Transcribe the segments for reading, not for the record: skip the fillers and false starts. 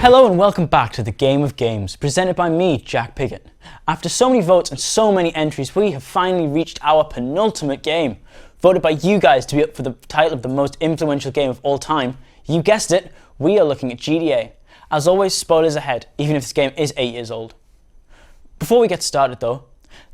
Hello and welcome back to the Game of Games, presented by me, Jack Piggott. After so many votes and so many entries, we have finally reached our penultimate game. Voted by you guys to be up for the title of the most influential game of all time. You guessed it, we are looking at GTA. As always, spoilers ahead, even if this game is 8 years old. Before we get started though,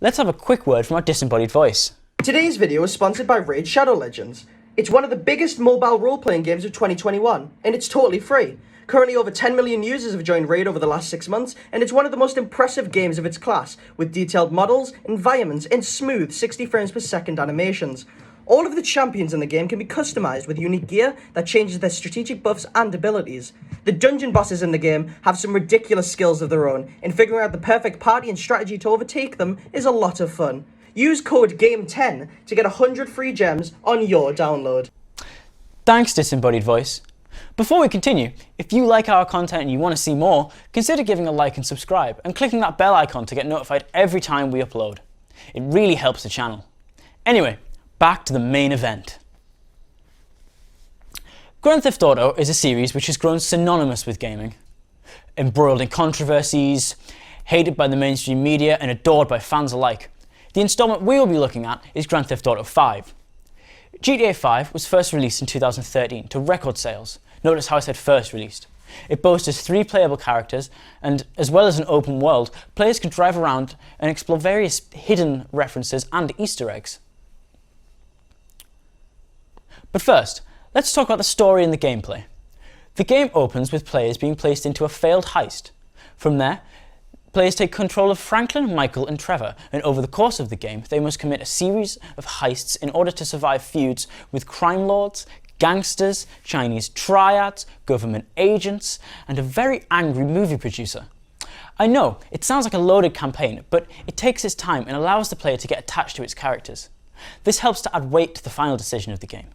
let's have a quick word from our disembodied voice. Today's video is sponsored by Raid Shadow Legends. It's one of the biggest mobile role-playing games of 2021, and it's totally free. Currently over 10 million users have joined Raid over the last 6 months, and it's one of the most impressive games of its class, with detailed models, environments, and smooth 60 frames per second animations. All of the champions in the game can be customized with unique gear that changes their strategic buffs and abilities. The dungeon bosses in the game have some ridiculous skills of their own, and figuring out the perfect party and strategy to overtake them is a lot of fun. Use code GAME10 to get 100 free gems on your download. Thanks, disembodied voice. Before we continue, if you like our content and you want to see more, consider giving a like and subscribe, and clicking that bell icon to get notified every time we upload. It really helps the channel. Anyway, back to the main event. Grand Theft Auto is a series which has grown synonymous with gaming. Embroiled in controversies, hated by the mainstream media and adored by fans alike. The installment we will be looking at is Grand Theft Auto 5. GTA 5 was first released in 2013 to record sales. Notice how I said first released. It boasts 3 playable characters, and as well as an open world, players can drive around and explore various hidden references and Easter eggs. But first, let's talk about the story and the gameplay. The game opens with players being placed into a failed heist. From there, players take control of Franklin, Michael and Trevor, and over the course of the game they must commit a series of heists in order to survive feuds with crime lords, gangsters, Chinese triads, government agents, and a very angry movie producer. I know, it sounds like a loaded campaign, but it takes its time and allows the player to get attached to its characters. This helps to add weight to the final decision of the game.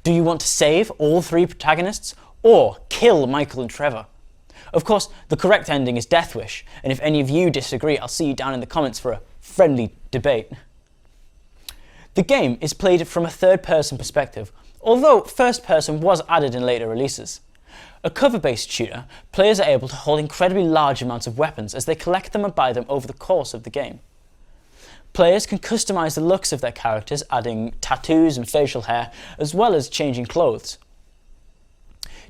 Do you want to save all 3 protagonists, or kill Michael and Trevor? Of course, the correct ending is Death Wish, and if any of you disagree, I'll see you down in the comments for a friendly debate. The game is played from a third-person perspective, although first person was added in later releases. A cover-based shooter, players are able to hold incredibly large amounts of weapons as they collect them and buy them over the course of the game. Players can customize the looks of their characters, adding tattoos and facial hair, as well as changing clothes.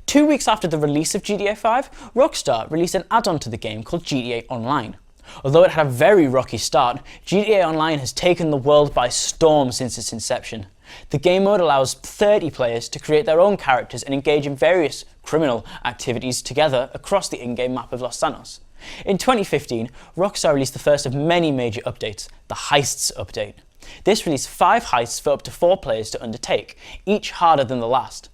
2 weeks after the release of GTA 5, Rockstar released an add-on to the game called GTA Online. Although it had a very rocky start, GTA Online has taken the world by storm since its inception. The game mode allows 30 players to create their own characters and engage in various criminal activities together across the in-game map of Los Santos. In 2015, Rockstar released the first of many major updates, the Heists update. This released 5 heists for up to 4 players to undertake, each harder than the last.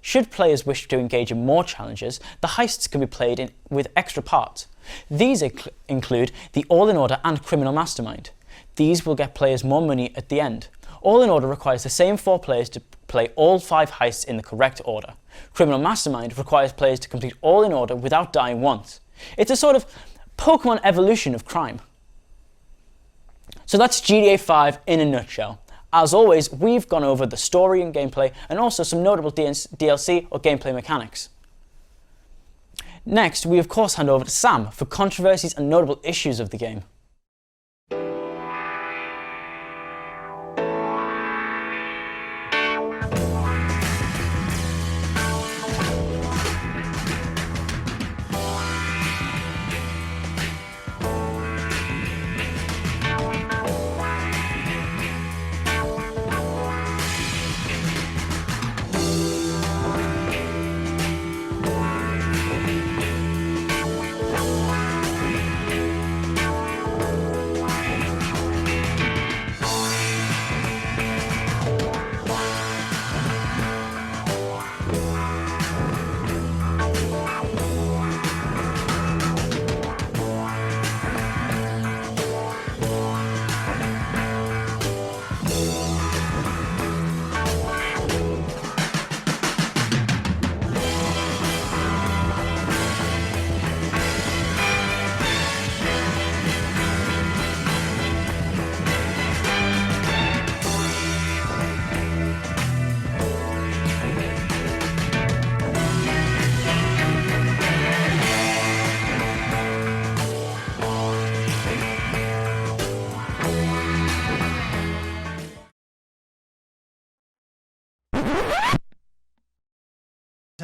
Should players wish to engage in more challenges, the heists can be played with extra parts. These include the All in Order and Criminal Mastermind. These will get players more money at the end. All in Order requires the same 4 players to play all 5 heists in the correct order. Criminal Mastermind requires players to complete All in Order without dying once. It's a sort of Pokemon evolution of crime. So that's GTA 5 in a nutshell. As always, we've gone over the story and gameplay and also some notable DLC or gameplay mechanics. Next, we of course hand over to Sam for controversies and notable issues of the game.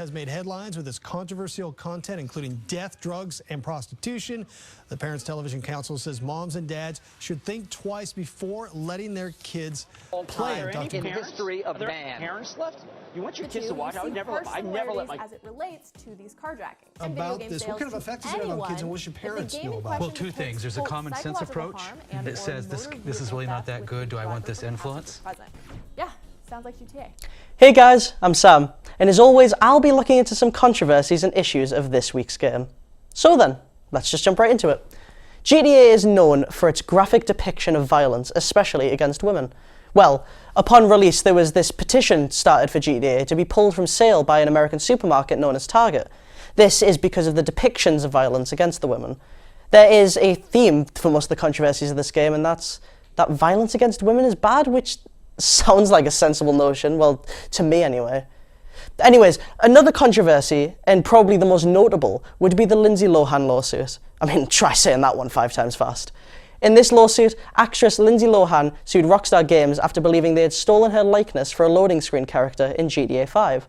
has made headlines with its controversial content, including death, drugs, and prostitution. The Parents Television Council says moms and dads should think twice before letting their kids play a documentary. In the history of man. Parents left? You want your kids to watch? I never let my... As it relates to these carjackings. About this, what kind of effect does it have on kids, and what should parents know about it? Well, two things. There's a common sense approach that says this is really not that good. Do I want this influence? Yeah, sounds like GTA. Hey guys, I'm Sam, and as always, I'll be looking into some controversies and issues of this week's game. So then, let's just jump right into it. GTA is known for its graphic depiction of violence, especially against women. Well, upon release, there was this petition started for GTA to be pulled from sale by an American supermarket known as Target. This is because of the depictions of violence against the women. There is a theme for most of the controversies of this game, and that's that violence against women is bad, which sounds like a sensible notion, well, to me anyway. Anyways, another controversy, and probably the most notable, would be the Lindsay Lohan lawsuit. I mean, try saying that one 5 times fast. In this lawsuit, actress Lindsay Lohan sued Rockstar Games after believing they had stolen her likeness for a loading screen character in GTA 5.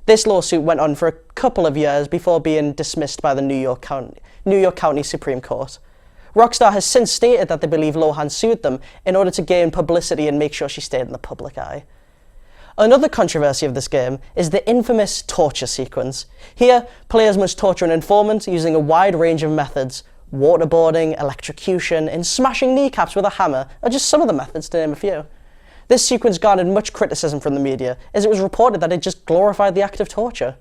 This lawsuit went on for a couple of years before being dismissed by the New York County Supreme Court. Rockstar has since stated that they believe Lohan sued them in order to gain publicity and make sure she stayed in the public eye. Another controversy of this game is the infamous torture sequence. Here, players must torture an informant using a wide range of methods. Waterboarding, electrocution, and smashing kneecaps with a hammer are just some of the methods, to name a few. This sequence garnered much criticism from the media, as it was reported that it just glorified the act of torture.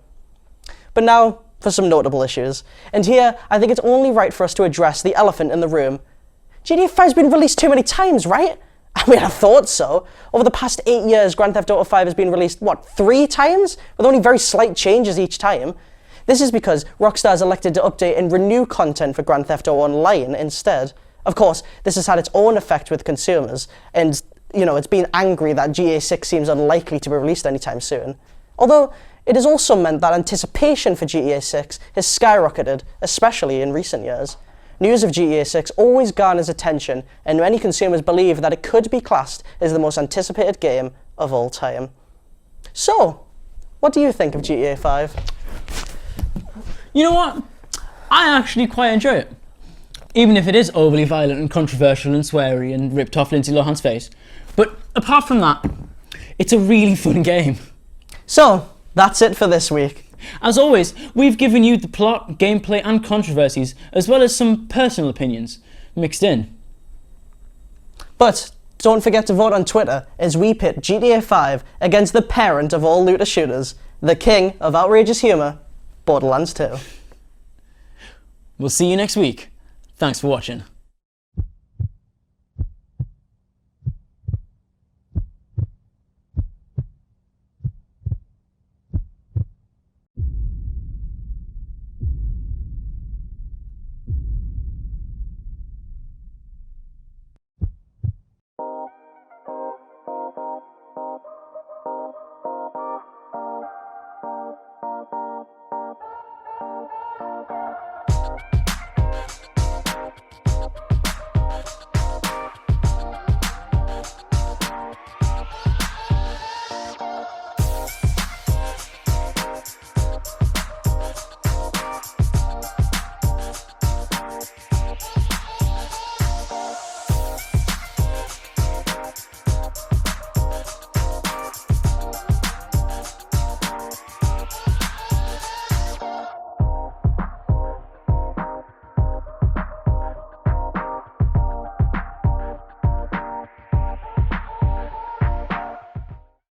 But now, for some notable issues. And here, I think it's only right for us to address the elephant in the room. GTA 5's been released too many times, right? I mean, I thought so. Over the past 8 years, Grand Theft Auto 5 has been released, 3 times? With only very slight changes each time. This is because Rockstar's elected to update and renew content for Grand Theft Auto Online instead. Of course, this has had its own effect with consumers, and, it's been angry that GTA 6 seems unlikely to be released anytime soon. Although, it has also meant that anticipation for GTA 6 has skyrocketed, especially in recent years. News of GTA 6 always garners attention, and many consumers believe that it could be classed as the most anticipated game of all time. So, what do you think of GTA 5? You know what? I actually quite enjoy it. Even if it is overly violent and controversial and sweary and ripped off Lindsay Lohan's face. But apart from that, it's a really fun game. So, that's it for this week. As always, we've given you the plot, gameplay and controversies, as well as some personal opinions mixed in. But don't forget to vote on Twitter as we pit GTA 5 against the parent of all looter shooters, the king of outrageous humour, Borderlands 2. We'll see you next week. Thanks for watching.